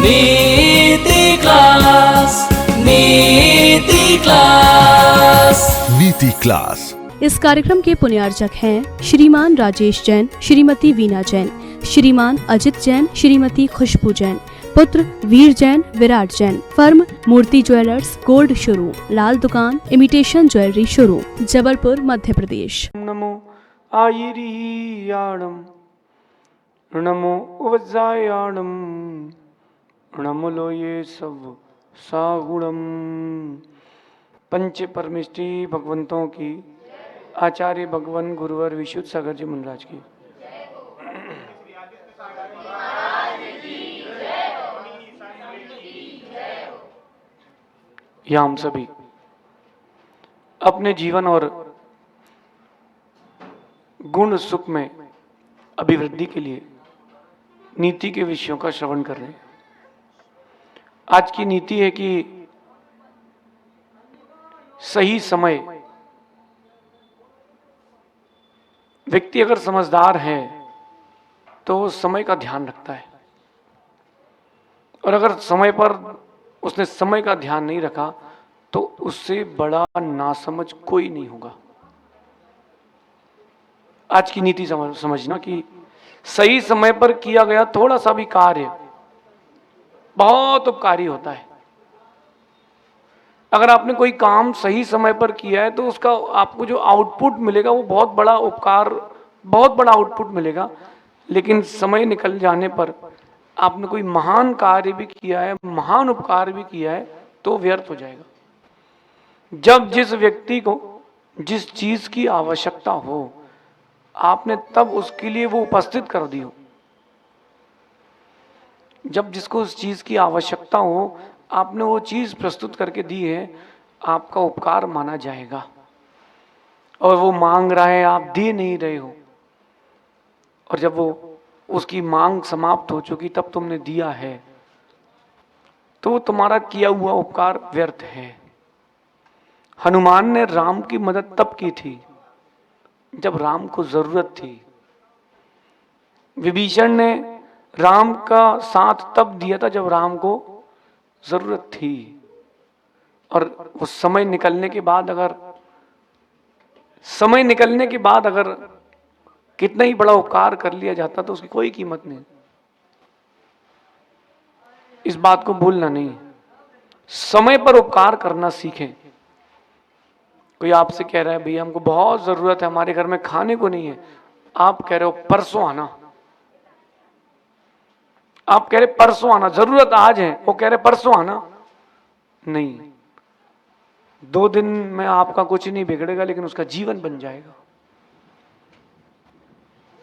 नीति क्लास, नीति क्लास, नीति क्लास। इस कार्यक्रम के पुण्यार्चक हैं श्रीमान राजेश जैन, श्रीमती वीना जैन, श्रीमान अजित जैन, श्रीमती खुशबू जैन, पुत्र वीर जैन, विराट जैन। फर्म मूर्ति ज्वेलर्स, गोल्ड शोरूम, लाल दुकान, imitation jewellery showroom, Jabalpur, Madhya Pradesh. नमो आयिरीयाणम, नमो उवज्जायाणम, नमो लोये सब सागुणम। पंच परमेष्टि भगवंतों की, आचार्य भगवान गुरुवर विशुद्ध सागर जी मुनराज की। या हम सभी अपने जीवन और गुण सुख में अभिवृद्धि के लिए नीति के विषयों का श्रवण कर रहे हैं। आज की नीति है कि सही समय, व्यक्ति अगर समझदार है तो वो समय का ध्यान रखता है, और अगर समय पर उसने समय का ध्यान नहीं रखा तो उससे बड़ा नासमझ कोई नहीं होगा। आज की नीति समझना कि सही समय पर किया गया थोड़ा सा भी कार्य बहुत उपकारी होता है। अगर आपने कोई काम सही समय पर किया है तो उसका आपको जो आउटपुट मिलेगा वो बहुत बड़ा उपकार, बहुत बड़ा आउटपुट मिलेगा। लेकिन समय निकल जाने पर आपने कोई महान कार्य भी किया है, महान उपकार भी किया है, तो व्यर्थ हो जाएगा। जब जिस व्यक्ति को जिस चीज की आवश्यकता हो, आपने तब उसके लिए वो उपस्थित कर दी हो। जब जिसको उस चीज की आवश्यकता हो, आपने वो चीज प्रस्तुत करके दी है, आपका उपकार माना जाएगा। और वो मांग रहा है, आप दे नहीं रहे हो, और जब वो उसकी मांग समाप्त हो चुकी तब तुमने दिया है, तो तुम्हारा किया हुआ उपकार व्यर्थ है। हनुमान ने राम की मदद तब की थी जब राम को जरूरत थी। विभीषण ने राम का साथ तब दिया था जब राम को जरूरत थी, और उस समय निकलने के बाद अगर कितना ही बड़ा उपकार कर लिया जाता तो उसकी कोई कीमत नहीं। इस बात को भूलना नहीं, समय पर उपकार करना सीखें। कोई आपसे कह रहा है भैया हमको बहुत जरूरत है, हमारे घर में खाने को नहीं है, आप कह रहे हो परसों आना, आप कह रहे परसों आना, जरूरत आज है, वो कह रहे परसों आना। नहीं, 2 दिन में आपका कुछ नहीं बिगड़ेगा, लेकिन उसका जीवन बन जाएगा।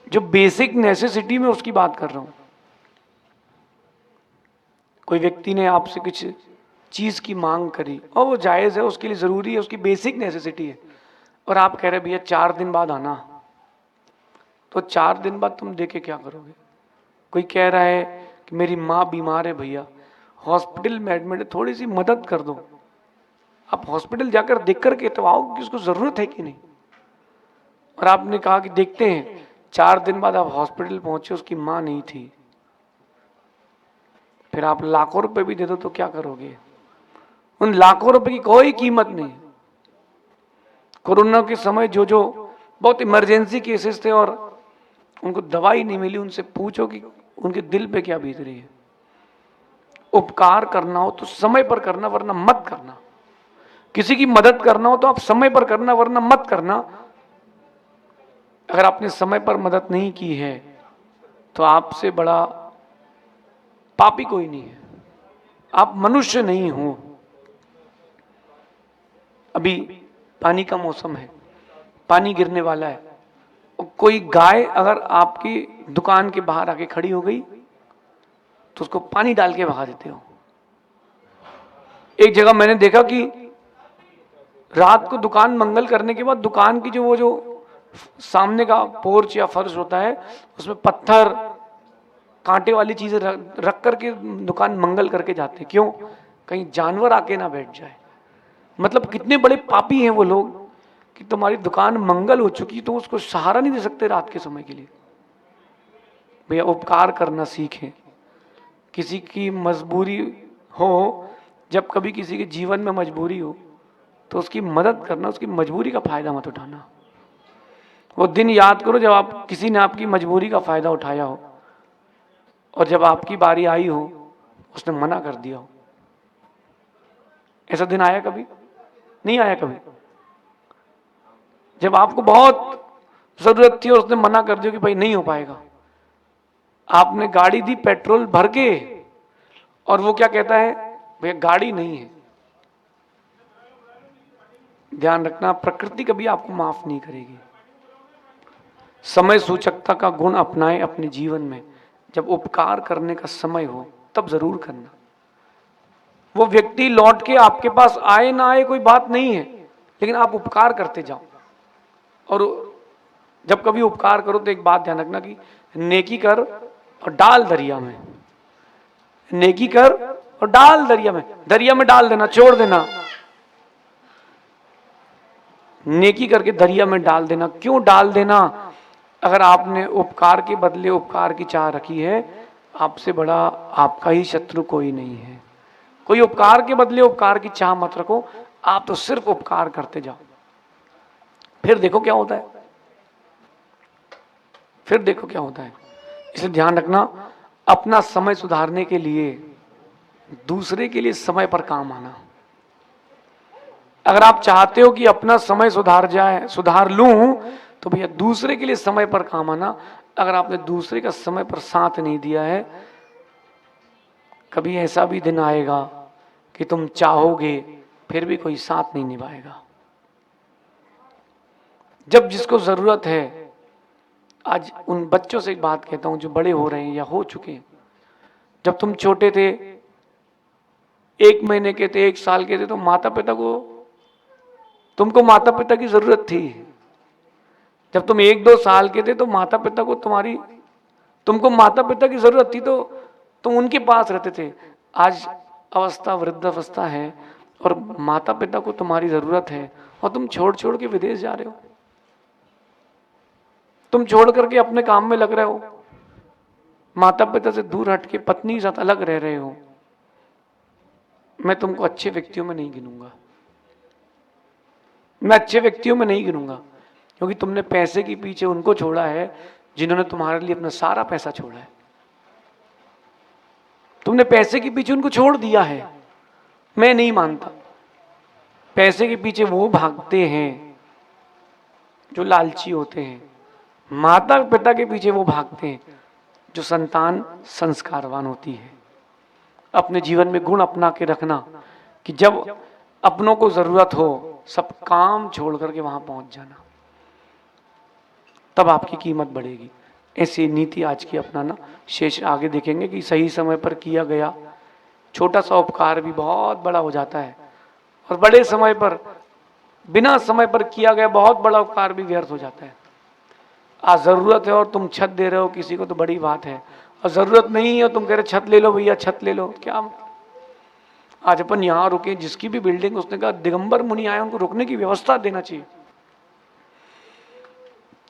जो बेसिक नेसेसिटी में उसकी बात कर रहा हूं। कोई व्यक्ति ने आपसे कुछ चीज की मांग करी और वो जायज है, उसके लिए जरूरी है, उसकी बेसिक नेसेसिटी है, और आप कह रहे भैया 4 दिन बाद आना, तो 4 दिन बाद तुम देके क्या करोगे? कोई कह रहा है कि मेरी माँ बीमार है भैया, हॉस्पिटल में एडमिट है, थोड़ी सी मदद कर दो। आप हॉस्पिटल जाकर देख करके तो आओ कि उसको जरूरत है कि नहीं। और आपने कहा कि देखते हैं, 4 दिन बाद आप हॉस्पिटल पहुंचे, उसकी माँ नहीं थी, फिर आप लाखों रुपए भी दे दो तो क्या करोगे? उन लाखों रुपए की कोई कीमत नहीं। कोरोना के समय जो जो बहुत इमरजेंसी केसेस थे और उनको दवाई नहीं मिली, उनसे पूछो कि उनके दिल पे क्या बीत रही है। उपकार करना हो तो समय पर करना, वरना मत करना। किसी की मदद करना हो तो आप समय पर करना, वरना मत करना। अगर आपने समय पर मदद नहीं की है तो आपसे बड़ा पापी कोई नहीं है, आप मनुष्य नहीं हो। अभी पानी का मौसम है, पानी गिरने वाला है, कोई गाय अगर आपकी दुकान के बाहर आके खड़ी हो गई तो उसको पानी डाल के भगा देते हो। एक जगह मैंने देखा कि रात को दुकान मंगल करने के बाद दुकान की जो सामने का पोर्च या फर्श होता है, उसमें पत्थर, कांटे वाली चीजें रख करके दुकान मंगल करके जाते हैं। क्यों? कहीं जानवर आके ना बैठ जाए। मतलब कितने बड़े पापी हैं वो लोग कि तुम्हारी दुकान मंगल हो चुकी तो उसको सहारा नहीं दे सकते रात के समय के लिए। भैया उपकार करना सीखें। किसी की मजबूरी हो, जब कभी किसी के जीवन में मजबूरी हो तो उसकी मदद करना, उसकी मजबूरी का फायदा मत उठाना। वो दिन याद करो जब आप किसी ने आपकी मजबूरी का फायदा उठाया हो और जब आपकी बारी आई हो उसने मना कर दिया हो। ऐसा दिन आया कभी? नहीं आया कभी? जब आपको बहुत जरूरत थी और उसने मना कर दिया कि भाई नहीं हो पाएगा। आपने गाड़ी दी पेट्रोल भर के और वो क्या कहता है, भैया गाड़ी नहीं है। ध्यान रखना, प्रकृति कभी आपको माफ नहीं करेगी। समय सूचकता का गुण अपनाएं अपने जीवन में। जब उपकार करने का समय हो तब जरूर करना। वो व्यक्ति लौट के आपके पास आए ना आए कोई बात नहीं है, लेकिन आप उपकार करते जाओ। और जब कभी उपकार करो तो एक बात ध्यान रखना कि नेकी कर और डाल दरिया में। नेकी कर और डाल दरिया में डाल देना, छोड़ देना। नेकी करके दरिया में डाल देना। क्यों डाल देना? अगर आपने उपकार के बदले उपकार की चाह रखी है, आपसे बड़ा आपका ही शत्रु कोई नहीं है। कोई उपकार के बदले उपकार की चाह मत रखो, आप तो सिर्फ उपकार करते जाओ। फिर देखो क्या होता है, फिर देखो क्या होता है। इसलिए ध्यान रखना, अपना समय सुधारने के लिए दूसरे के लिए समय पर काम आना। अगर आप चाहते हो कि अपना समय सुधार जाए, सुधार लूं, तो भैया दूसरे के लिए समय पर काम आना। अगर आपने दूसरे का समय पर साथ नहीं दिया है, कभी ऐसा भी दिन आएगा कि तुम चाहोगे फिर भी कोई साथ नहीं निभाएगा। जब जिसको जरूरत है, आज उन बच्चों से एक बात कहता हूं जो बड़े हो रहे हैं या हो चुके हैं। जब तुम छोटे थे, 1 महीने के थे, 1 साल के थे, तो माता पिता को, तुमको माता पिता की जरूरत थी। जब तुम 1-2 साल के थे तो माता पिता को तुमको माता पिता की जरूरत थी, तो तुम उनके पास रहते थे। आज अवस्था वृद्धावस्था है और माता पिता को तुम्हारी जरूरत है और तुम छोड़ छोड़ के विदेश जा रहे हो। तुम छोड़ करके अपने काम में लग रहे हो, माता पिता से दूर हट के पत्नी के साथ अलग रह रहे हो। मैं तुमको अच्छे व्यक्तियों में नहीं गिनूंगा, मैं अच्छे व्यक्तियों में नहीं गिनूंगा, क्योंकि तुमने पैसे के पीछे उनको छोड़ा है जिन्होंने तुम्हारे लिए अपना सारा पैसा छोड़ा है। तुमने पैसे के पीछे उनको छोड़ दिया है। मैं नहीं मानता। पैसे के पीछे वो भागते हैं जो लालची होते हैं, माता पिता के पीछे वो भागते हैं जो संतान संस्कारवान होती है। अपने जीवन में गुण अपना के रखना कि जब अपनों को जरूरत हो सब काम छोड़ करके वहां पहुंच जाना, तब आपकी कीमत बढ़ेगी। ऐसी नीति आज की अपनाना। शेष आगे देखेंगे कि सही समय पर किया गया छोटा सा उपकार भी बहुत बड़ा हो जाता है, और बड़े समय पर, बिना समय पर किया गया बहुत बड़ा उपकार भी व्यर्थ हो जाता है। आज जरूरत है और तुम छत दे रहे हो किसी को तो बड़ी बात है, और जरूरत नहीं है तुम कह रहे छत ले लो भैया, छत ले लो। क्या आज अपन यहाँ रुके, जिसकी भी बिल्डिंग, उसने कहा दिगंबर मुनि आए, उनको रुकने की व्यवस्था देना चाहिए।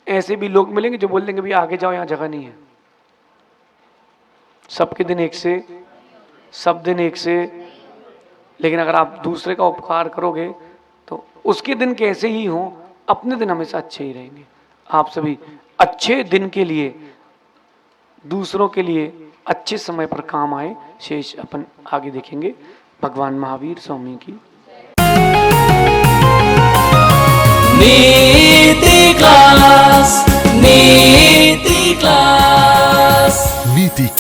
ऐसे भी लोग मिलेंगे जो बोल देंगे भैया आगे जाओ, यहाँ जगह नहीं है। सबके दिन एक से, सब दिन एक से। लेकिन अगर आप दूसरे का उपकार करोगे तो उसके दिन कैसे ही हो, अपने दिन हमेशा अच्छे ही रहेंगे। आप सभी अच्छे दिन के लिए, दूसरों के लिए अच्छे समय पर काम आए। शेष अपन आगे देखेंगे। भगवान महावीर स्वामी की।